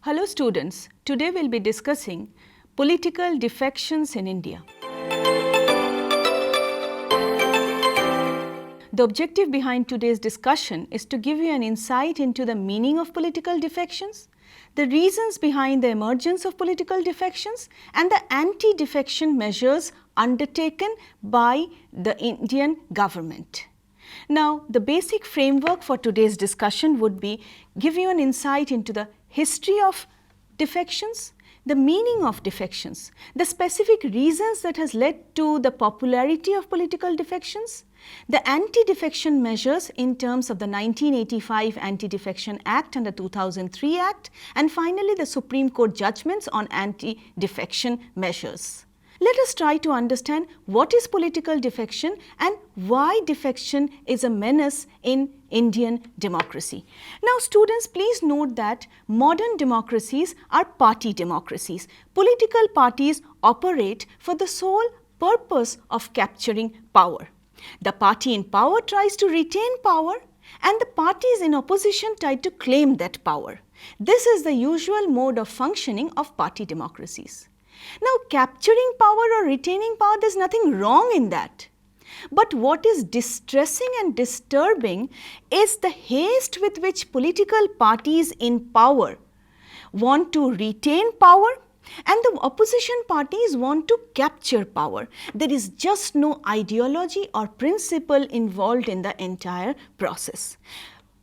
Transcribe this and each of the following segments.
Hello students, today we will be discussing political defections in India. The objective behind today's discussion is to give you an insight into the meaning of political defections, the reasons behind the emergence of political defections and the anti-defection measures undertaken by the Indian government. Now, the basic framework for today's discussion would be give you an insight into the history of defections, the meaning of defections, the specific reasons that has led to the popularity of political defections, the anti-defection measures in terms of the 1985 Anti-Defection Act and the 2003 Act, and finally the Supreme Court judgments on anti-defection measures. Let us try to understand what is political defection and why defection is a menace in Indian democracy. Now students, please note that modern democracies are party democracies. Political parties operate for the sole purpose of capturing power. The party in power tries to retain power and the parties in opposition try to claim that power. This is the usual mode of functioning of party democracies. Now, capturing power or retaining power, there is nothing wrong in that. But what is distressing and disturbing is the haste with which political parties in power want to retain power and the opposition parties want to capture power. There is just no ideology or principle involved in the entire process.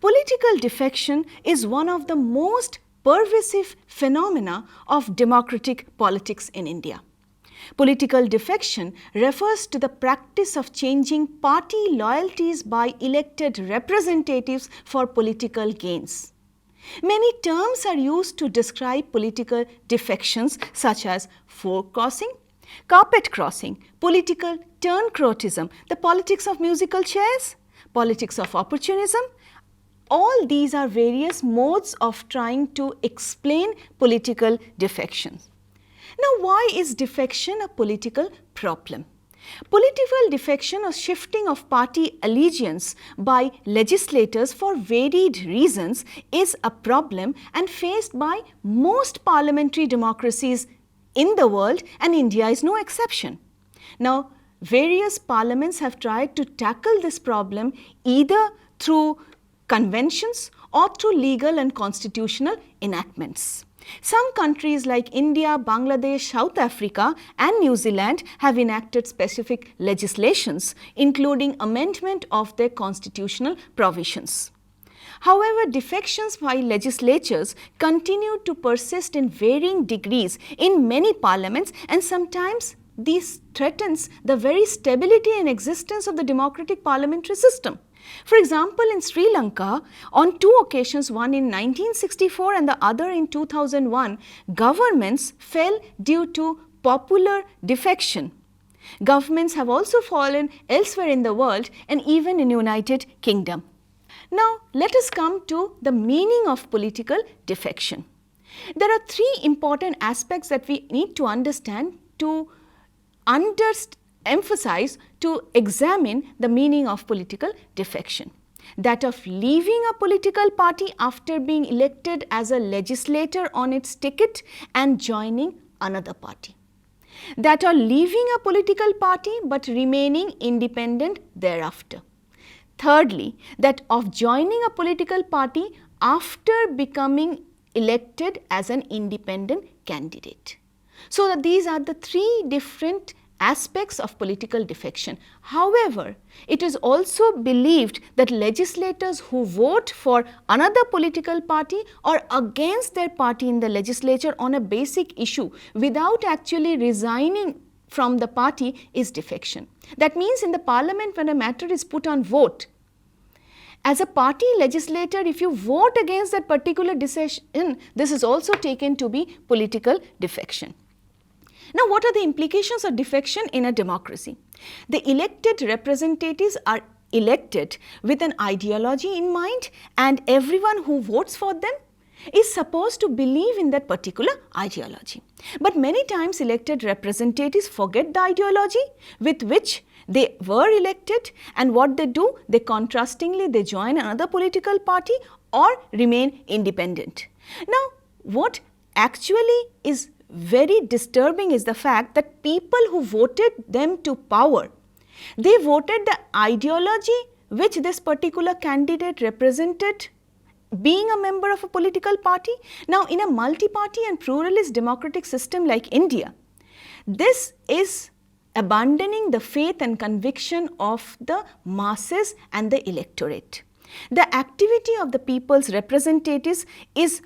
Political defection is one of the most pervasive phenomena of democratic politics in India. Political defection refers to the practice of changing party loyalties by elected representatives for political gains. Many terms are used to describe political defections such as fork crossing, carpet crossing, political turncoatism, the politics of musical chairs, politics of opportunism. All these are various modes of trying to explain political defections. Now, why is defection a political problem? Political defection or shifting of party allegiance by legislators for varied reasons is a problem and faced by most parliamentary democracies in the world, and India is no exception. Now, various parliaments have tried to tackle this problem either through conventions or through legal and constitutional enactments. Some countries like India, Bangladesh, South Africa and New Zealand have enacted specific legislations including amendment of their constitutional provisions. However, defections by legislatures continue to persist in varying degrees in many parliaments, and sometimes this threatens the very stability and existence of the democratic parliamentary system. For example, in Sri Lanka, on two occasions, one in 1964 and the other in 2001, governments fell due to popular defection. Governments have also fallen elsewhere in the world and even in United Kingdom. Now, let us come to the meaning of political defection. There are three important aspects that we need to understand to emphasize to examine the meaning of political defection. That of leaving a political party after being elected as a legislator on its ticket and joining another party. That of leaving a political party but remaining independent thereafter. Thirdly, that of joining a political party after becoming elected as an independent candidate. So that these are the three different aspects of political defection. However, it is also believed that legislators who vote for another political party or against their party in the legislature on a basic issue without actually resigning from the party is defection. That means in the parliament, when a matter is put on vote, as a party legislator, if you vote against that particular decision, this is also taken to be political defection. Now, what are the implications of defection in a democracy? The elected representatives are elected with an ideology in mind, and everyone who votes for them is supposed to believe in that particular ideology. But many times elected representatives forget the ideology with which they were elected, and what they do, they contrastingly they join another political party or remain independent. Now, what actually is very disturbing is the fact that people who voted them to power, they voted the ideology which this particular candidate represented, being a member of a political party. Now, in a multi-party and pluralist democratic system like India, this is abandoning the faith and conviction of the masses and the electorate. The activity of the people's representatives is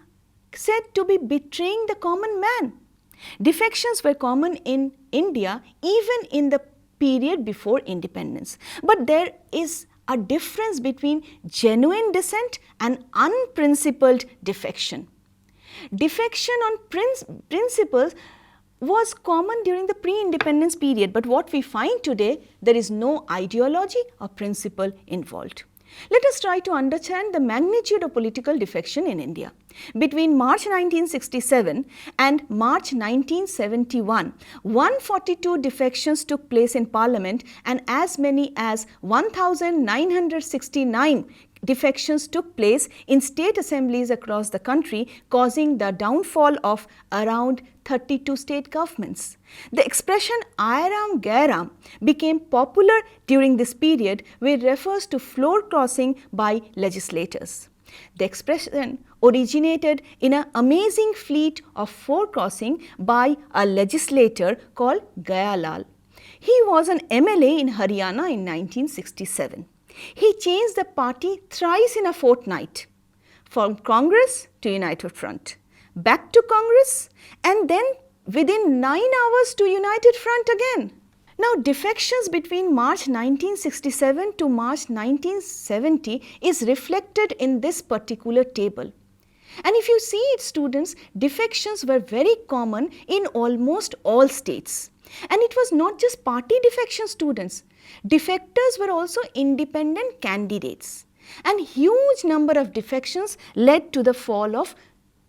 said to be betraying the common man. Defections were common in India even in the period before independence. But there is a difference between genuine dissent and unprincipled defection. Defection on principles was common during the pre-independence period, but what we find today, there is no ideology or principle involved. Let us try to understand the magnitude of political defection in India. Between March 1967 and March 1971, 142 defections took place in Parliament and as many as 1,969 defections took place in state assemblies across the country, causing the downfall of around 32 state governments. The expression Airam Gairam became popular during this period, which refers to floor crossing by legislators. The expression originated in an amazing feat of floor crossing by a legislator called Gayalal. He was an MLA in Haryana in 1967. He changed the party thrice in a fortnight, from Congress to United Front, back to Congress, and then within 9 hours to United Front again. Now, defections between March 1967 to March 1970 is reflected in this particular table. And if you see it, students, defections were very common in almost all states. And it was not just party defection, students. Defectors were also independent candidates. And huge number of defections led to the fall of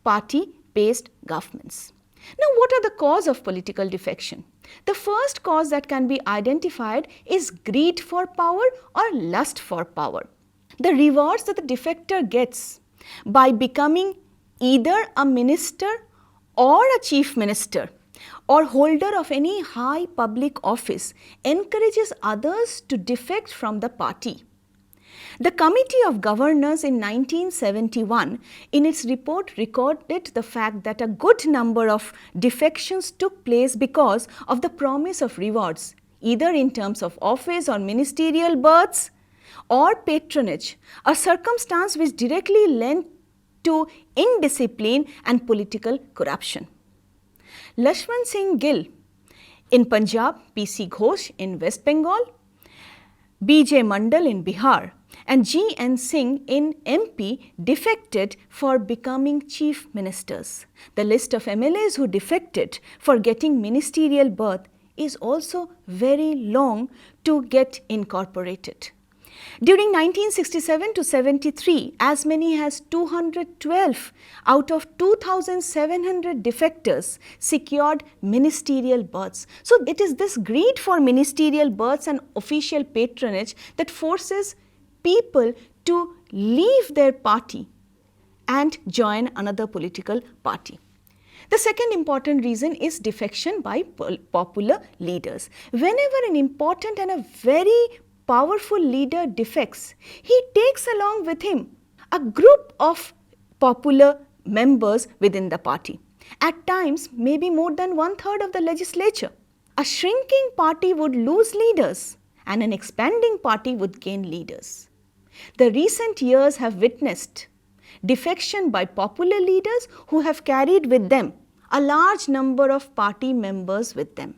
party-based governments. Now, what are the causes of political defection? The first cause that can be identified is greed for power or lust for power. The rewards that the defector gets by becoming either a minister or a chief minister or holder of any high public office encourages others to defect from the party. The Committee of Governors in 1971 in its report recorded the fact that a good number of defections took place because of the promise of rewards, either in terms of office or ministerial berths or patronage, a circumstance which directly led to indiscipline and political corruption. Lashman Singh Gill in Punjab, P.C. Ghosh in West Bengal, B.J. Mandal in Bihar, and G.N. Singh in MP defected for becoming chief ministers. The list of MLAs who defected for getting ministerial berth is also very long to get incorporated. During 1967 to 73, as many as 212 out of 2,700 defectors secured ministerial berths. So, it is this greed for ministerial berths and official patronage that forces people to leave their party and join another political party. The second important reason is defection by popular leaders. Whenever an important and a very powerful leader defects, he takes along with him a group of popular members within the party. At times, maybe more than 1/3 of the legislature. A shrinking party would lose leaders and an expanding party would gain leaders. The recent years have witnessed defection by popular leaders who have carried with them a large number of party members with them.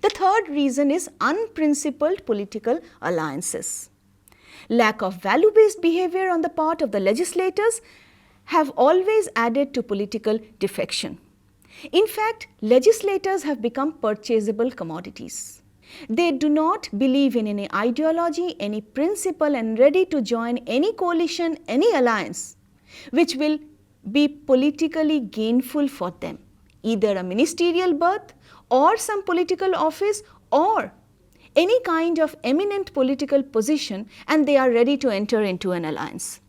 The third reason is unprincipled political alliances. Lack of value-based behavior on the part of the legislators have always added to political defection. In fact, legislators have become purchasable commodities. They do not believe in any ideology, any principle, and ready to join any coalition, any alliance which will be politically gainful for them, either a ministerial berth or some political office or any kind of eminent political position, and they are ready to enter into an alliance.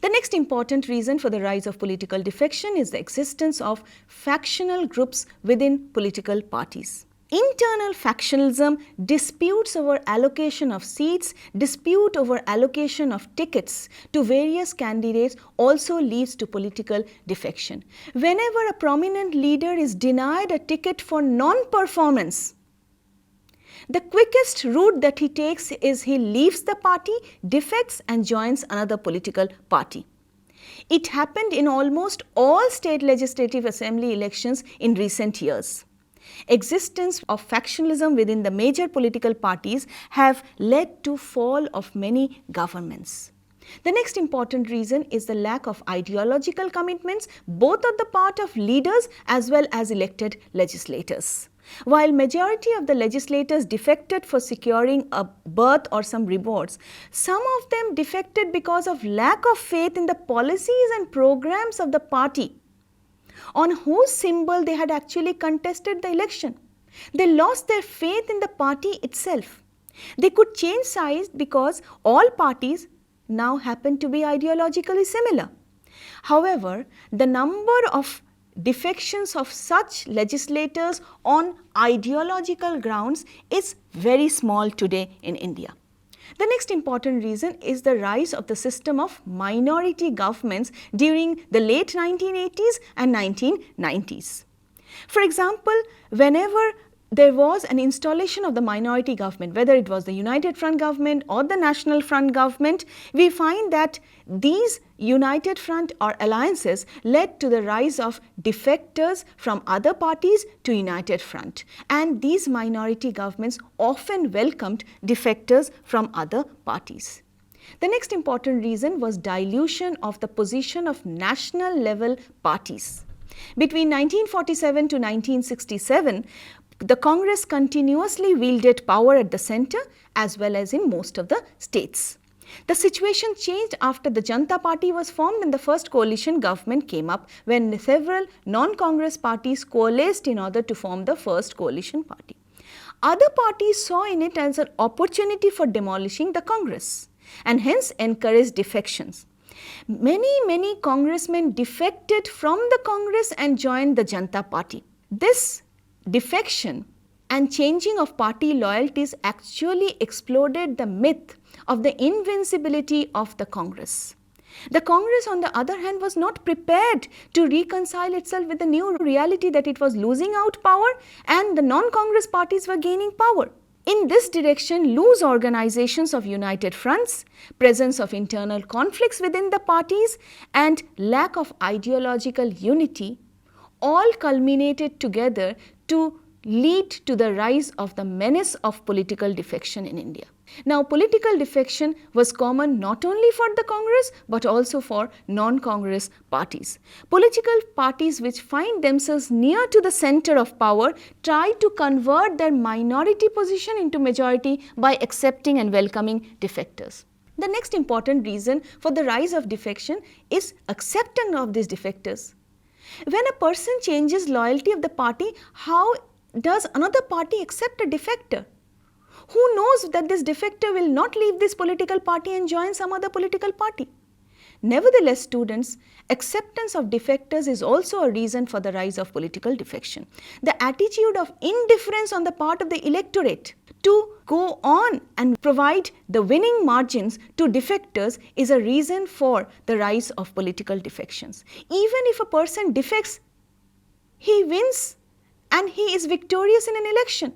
The next important reason for the rise of political defection is the existence of factional groups within political parties. Internal factionalism, disputes over allocation of seats, dispute over allocation of tickets to various candidates also leads to political defection. Whenever a prominent leader is denied a ticket for non-performance, the quickest route that he takes is he leaves the party, defects and joins another political party. It happened in almost all state legislative assembly elections in recent years. Existence of factionalism within the major political parties have led to fall of many governments. The next important reason is the lack of ideological commitments both on the part of leaders as well as elected legislators. While majority of the legislators defected for securing a berth or some rewards, some of them defected because of lack of faith in the policies and programs of the party on whose symbol they had actually contested the election. They lost their faith in the party itself. They could change sides because all parties now happen to be ideologically similar. However, the number of defections of such legislators on ideological grounds is very small today in India. The next important reason is the rise of the system of minority governments during the late 1980s and 1990s. For example, whenever there was an installation of the minority government, whether it was the United Front government or the National Front government, we find that these United Front or alliances led to the rise of defectors from other parties to United Front, and these minority governments often welcomed defectors from other parties. The next important reason was dilution of the position of national level parties. Between 1947 to 1967, the Congress continuously wielded power at the center as well as in most of the states. The situation changed after the Janata Party was formed and the first coalition government came up, when several non-Congress parties coalesced in order to form the first coalition party. Other parties saw in it as an opportunity for demolishing the Congress and hence encouraged defections. Many congressmen defected from the Congress and joined the Janata Party. This defection and changing of party loyalties actually exploded the myth of the invincibility of the Congress. The Congress, on the other hand, was not prepared to reconcile itself with the new reality that it was losing out power and the non-Congress parties were gaining power. In this direction, loose organizations of united fronts, presence of internal conflicts within the parties and lack of ideological unity all culminated together to lead to the rise of the menace of political defection in India. Now, political defection was common not only for the Congress but also for non-Congress parties. Political parties which find themselves near to the center of power try to convert their minority position into majority by accepting and welcoming defectors. The next important reason for the rise of defection is acceptance of these defectors. When a person changes loyalty of the party, how does another party accept a defector? Who knows that this defector will not leave this political party and join some other political party? Nevertheless, students, acceptance of defectors is also a reason for the rise of political defection. The attitude of indifference on the part of the electorate to go on and provide the winning margins to defectors is a reason for the rise of political defections. Even if a person defects, he wins and he is victorious in an election.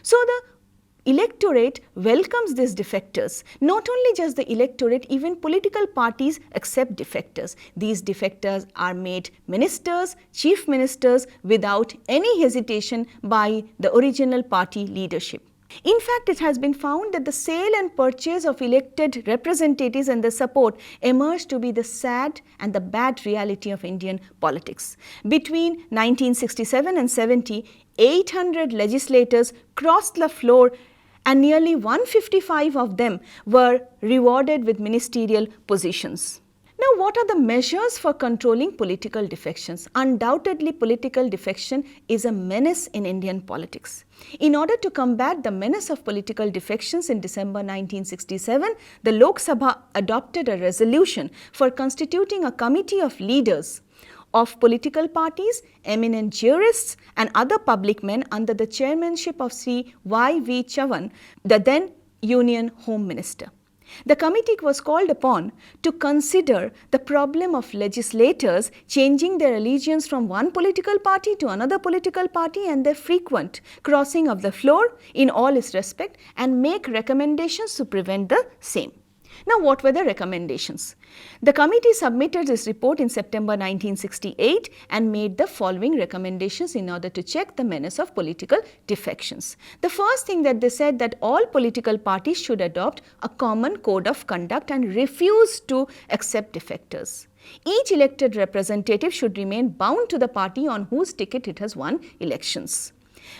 So the electorate welcomes these defectors. Not only just the electorate, even political parties accept defectors. These defectors are made ministers, chief ministers without any hesitation by the original party leadership. In fact, it has been found that the sale and purchase of elected representatives and the support emerged to be the sad and the bad reality of Indian politics. Between 1967 and 70, 800 legislators crossed the floor and nearly 155 of them were rewarded with ministerial positions. Now, what are the measures for controlling political defections? Undoubtedly, political defection is a menace in Indian politics. In order to combat the menace of political defections in December 1967, the Lok Sabha adopted a resolution for constituting a committee of leaders of political parties, eminent jurists and other public men under the chairmanship of Sri Y.V. Chavan, the then Union Home Minister. The committee was called upon to consider the problem of legislators changing their allegiance from one political party to another political party and their frequent crossing of the floor in all its respect and make recommendations to prevent the same. Now, what were the recommendations? The committee submitted its report in September 1968 and made the following recommendations in order to check the menace of political defections. The first thing that they said that all political parties should adopt a common code of conduct and refuse to accept defectors. Each elected representative should remain bound to the party on whose ticket it has won elections.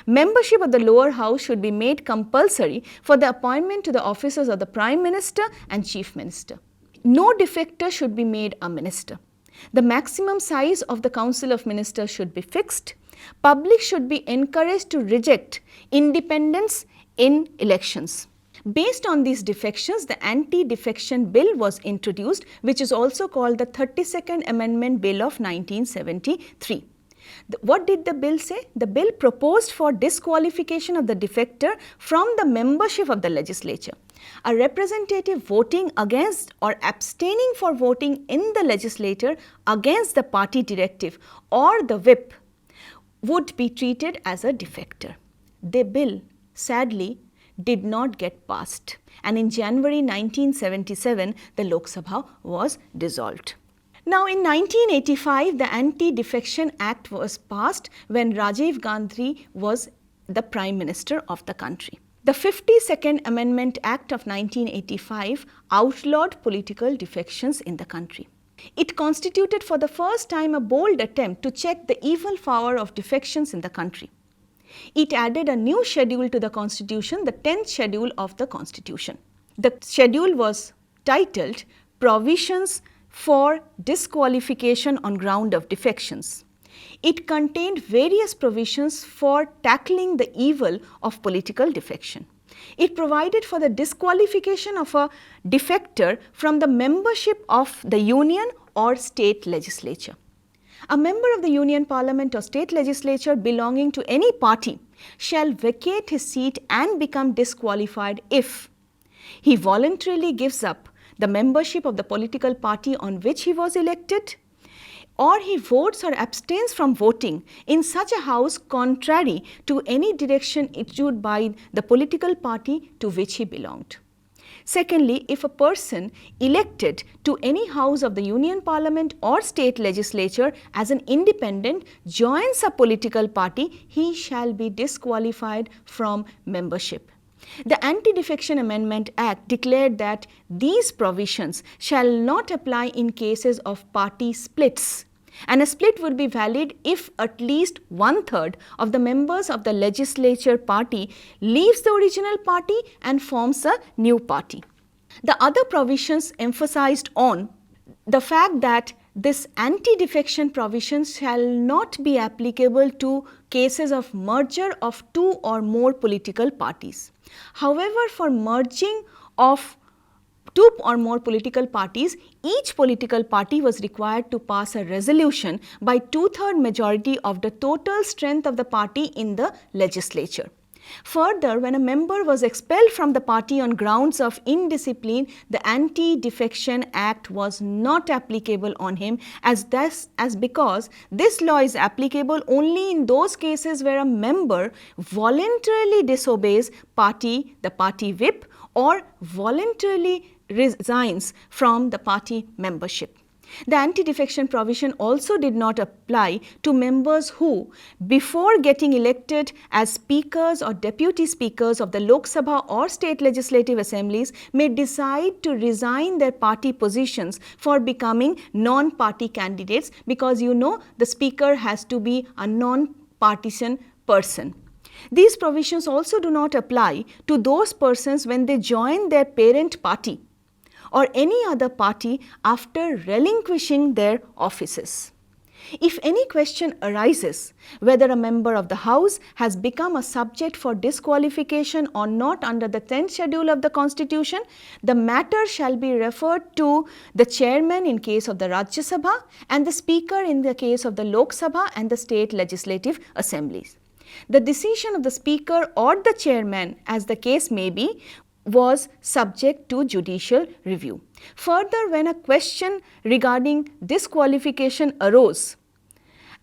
Membership of the lower house should be made compulsory for the appointment to the offices of the Prime Minister and Chief Minister. No defector should be made a minister. The maximum size of the Council of Ministers should be fixed. Public should be encouraged to reject independence in elections. Based on these defections, the Anti-Defection Bill was introduced, which is also called the 32nd Amendment Bill of 1973. What did the bill say? The bill proposed for disqualification of the defector from the membership of the legislature. A representative voting against or abstaining for voting in the legislature against the party directive or the whip would be treated as a defector. The bill, sadly, did not get passed, and in January 1977, the Lok Sabha was dissolved. Now, in 1985, the Anti-Defection Act was passed when Rajiv Gandhi was the Prime Minister of the country. The 52nd Amendment Act of 1985 outlawed political defections in the country. It constituted for the first time a bold attempt to check the evil power of defections in the country. It added a new schedule to the Constitution, the 10th schedule of the Constitution. The schedule was titled Provisions for Disqualification on Ground of Defections. It contained various provisions for tackling the evil of political defection. It provided for the disqualification of a defector from the membership of the union or state legislature. A member of the Union Parliament or state legislature belonging to any party shall vacate his seat and become disqualified if he voluntarily gives up the membership of the political party on which he was elected, or he votes or abstains from voting in such a house contrary to any direction issued by the political party to which he belonged. Secondly, if a person elected to any house of the Union Parliament or state legislature as an independent joins a political party, he shall be disqualified from membership. The Anti-Defection Amendment Act declared that these provisions shall not apply in cases of party splits, and a split would be valid if at least 1/3 of the members of the legislature party leaves the original party and forms a new party. The other provisions emphasized on the fact that this anti-defection provision shall not be applicable to cases of merger of 2 or more political parties. However, for merging of 2 or more political parties, each political party was required to pass a resolution by 2/3 majority of the total strength of the party in the legislature. Further, when a member was expelled from the party on grounds of indiscipline, the Anti-Defection Act was not applicable on him because this law is applicable only in those cases where a member voluntarily disobeys the party whip or voluntarily resigns from the party membership. The anti-defection provision also did not apply to members who, before getting elected as speakers or deputy speakers of the Lok Sabha or state legislative assemblies, may decide to resign their party positions for becoming non-party candidates, because the speaker has to be a non-partisan person. These provisions also do not apply to those persons when they join their parent party or any other party after relinquishing their offices. If any question arises whether a member of the House has become a subject for disqualification or not under the 10th schedule of the Constitution, the matter shall be referred to the chairman in case of the Rajya Sabha and the speaker in the case of the Lok Sabha and the state legislative assemblies. The decision of the speaker or the chairman, as the case may be, was subject to judicial review. Further, when a question regarding disqualification arose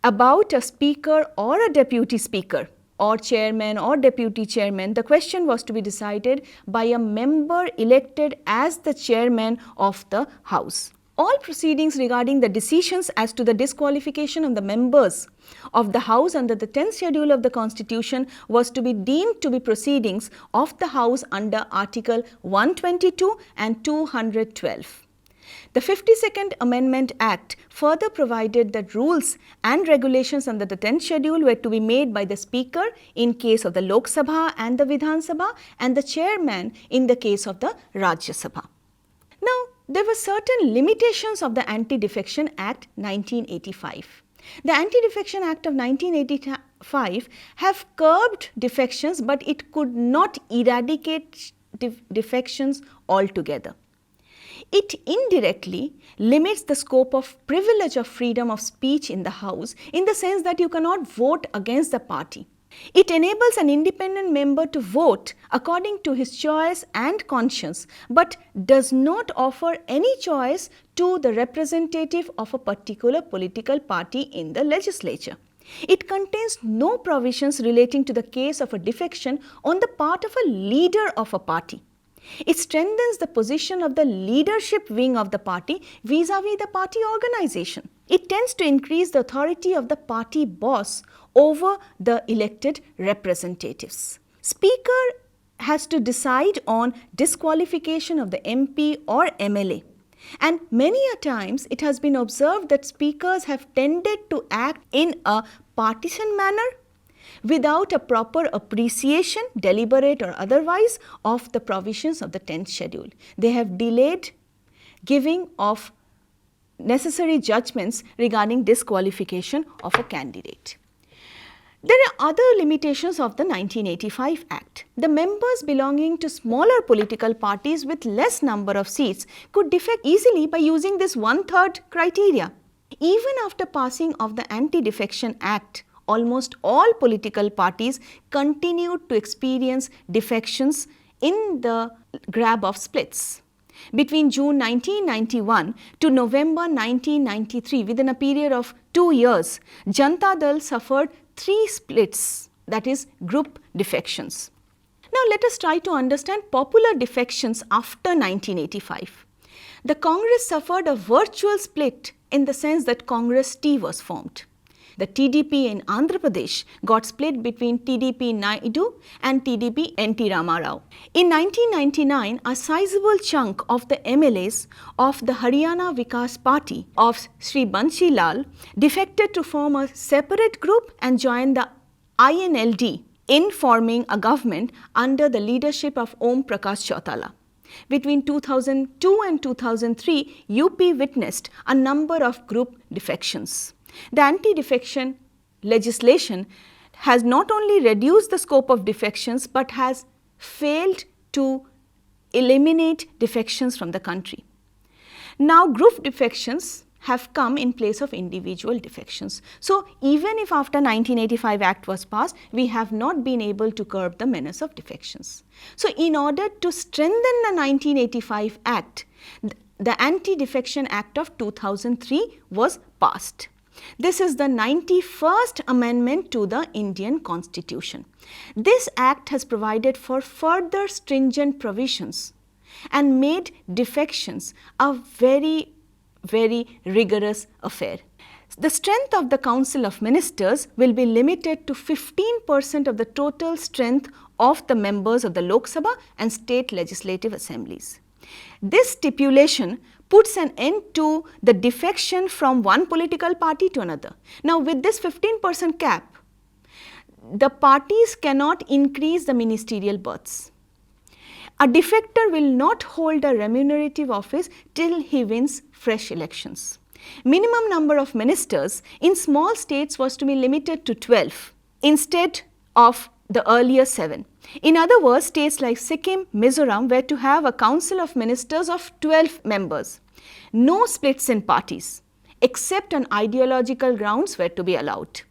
about a speaker or a deputy speaker or chairman or deputy chairman, the question was to be decided by a member elected as the chairman of the House. All proceedings regarding the decisions as to the disqualification of the members of the House under the 10th schedule of the Constitution was to be deemed to be proceedings of the House under Article 122 and 212. The 52nd Amendment Act further provided that rules and regulations under the 10th schedule were to be made by the Speaker in case of the Lok Sabha and the Vidhan Sabha and the Chairman in the case of the Rajya Sabha. Now, there were certain limitations of the Anti-Defection Act 1985. The Anti-Defection Act of 1985 have curbed defections, but it could not eradicate defections altogether. It indirectly limits the scope of privilege of freedom of speech in the House in the sense that you cannot vote against the party. It enables an independent member to vote according to his choice and conscience, but does not offer any choice to the representative of a particular political party in the legislature. It contains no provisions relating to the case of a defection on the part of a leader of a party. It strengthens the position of the leadership wing of the party vis-à-vis the party organization. It tends to increase the authority of the party boss over the elected representatives. Speaker has to decide on disqualification of the MP or MLA. And many a times it has been observed that speakers have tended to act in a partisan manner without a proper appreciation, deliberate or otherwise, of the provisions of the 10th schedule. They have delayed giving of necessary judgments regarding disqualification of a candidate. There are other limitations of the 1985 Act. The members belonging to smaller political parties with less number of seats could defect easily by using this 1/3 criteria. Even after passing of the Anti-Defection Act, almost all political parties continued to experience defections in the grab of splits. Between June 1991 to November 1993, within a period of 2 years, Janata Dal suffered 3 splits, that is, group defections. Now, let us try to understand popular defections after 1985. The Congress suffered a virtual split in the sense that Congress T was formed. The TDP in Andhra Pradesh got split between TDP Naidu and TDP NT Rama Rao. In 1999, a sizable chunk of the MLAs of the Haryana Vikas Party of Sri Banshi Lal defected to form a separate group and join the INLD in forming a government under the leadership of Om Prakash Chautala. Between 2002 and 2003, UP witnessed a number of group defections. The anti-defection legislation has not only reduced the scope of defections but has failed to eliminate defections from the country. Now, group defections have come in place of individual defections. So, even if after 1985 Act was passed, we have not been able to curb the menace of defections. So, in order to strengthen the 1985 Act, the Anti-Defection Act of 2003 was passed. This is the 91st Amendment to the Indian Constitution. This Act has provided for further stringent provisions and made defections a very rigorous affair. The strength of the Council of Ministers will be limited to 15% of the total strength of the members of the Lok Sabha and state legislative assemblies. This stipulation puts an end to the defection from one political party to another. Now, with this 15% cap, the parties cannot increase the ministerial berths. A defector will not hold a remunerative office till he wins fresh elections. Minimum number of ministers in small states was to be limited to 12 instead of the earlier 7. In other words, states like Sikkim, Mizoram were to have a council of ministers of 12 members. No splits in parties except on ideological grounds were to be allowed.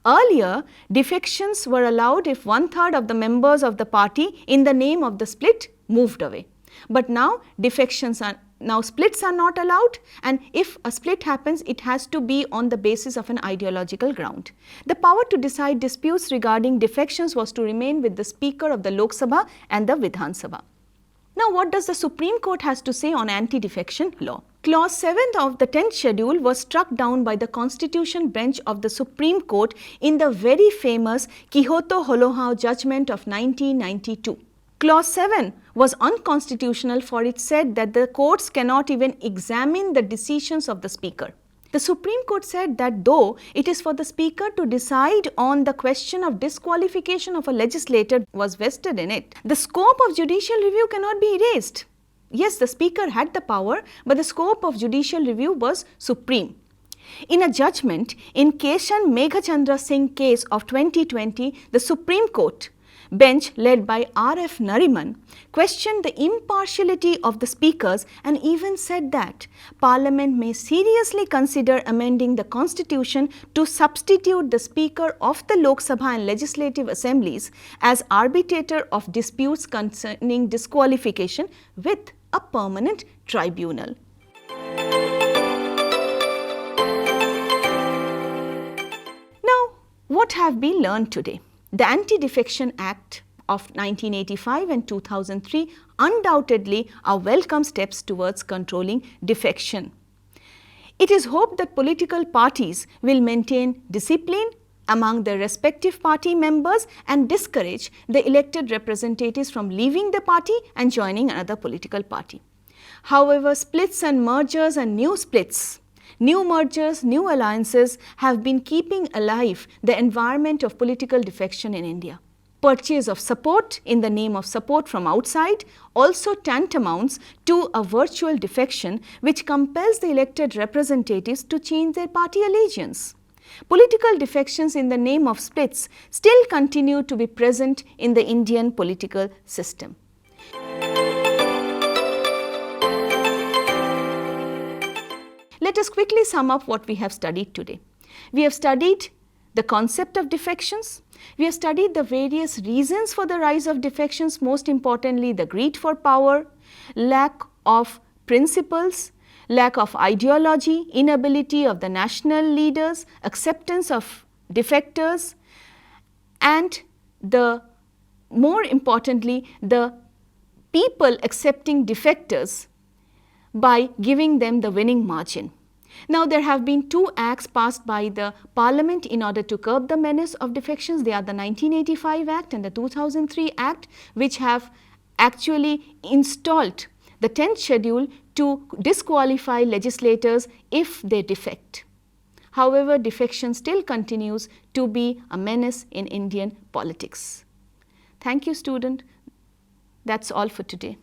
Earlier, defections were allowed if 1/3 of the members of the party in the name of the split moved away. But now splits are not allowed, and if a split happens, it has to be on the basis of an ideological ground. The power to decide disputes regarding defections was to remain with the Speaker of the Lok Sabha and the Vidhan Sabha. Now, what does the Supreme Court has to say on anti-defection law? Clause 7 of the 10th schedule was struck down by the Constitution Bench of the Supreme Court in the very famous Kyoto-Holohau judgment of 1992. Clause 7 was unconstitutional, for it said that the courts cannot even examine the decisions of the Speaker. The Supreme Court said that though it is for the Speaker to decide on the question of disqualification of a legislator was vested in it, the scope of judicial review cannot be erased. Yes, the Speaker had the power, but the scope of judicial review was supreme. In a judgment in Keshan Meghachandra Singh case of 2020, the Supreme Court bench led by R.F. Nariman questioned the impartiality of the speakers and even said that Parliament may seriously consider amending the constitution to substitute the Speaker of the Lok Sabha and legislative assemblies as arbitrator of disputes concerning disqualification with a permanent tribunal. Now, what have we learned today? The Anti-Defection Act of 1985 and 2003 undoubtedly are welcome steps towards controlling defection. It is hoped that political parties will maintain discipline among their respective party members and discourage the elected representatives from leaving the party and joining another political party. However, splits and mergers and new splits, new mergers, new alliances have been keeping alive the environment of political defection in India. Purchase of support in the name of support from outside also tantamounts to a virtual defection which compels the elected representatives to change their party allegiance. Political defections in the name of splits still continue to be present in the Indian political system. Let us quickly sum up what we have studied today. We have studied the concept of defections. We have studied the various reasons for the rise of defections, most importantly the greed for power, lack of principles, lack of ideology, inability of the national leaders, acceptance of defectors, and more importantly the people accepting defectors by giving them the winning margin. Now, there have been two acts passed by the Parliament in order to curb the menace of defections. They are the 1985 Act and the 2003 Act, which have actually installed the 10th schedule to disqualify legislators if they defect. However, defection still continues to be a menace in Indian politics. Thank you, student. That's all for today.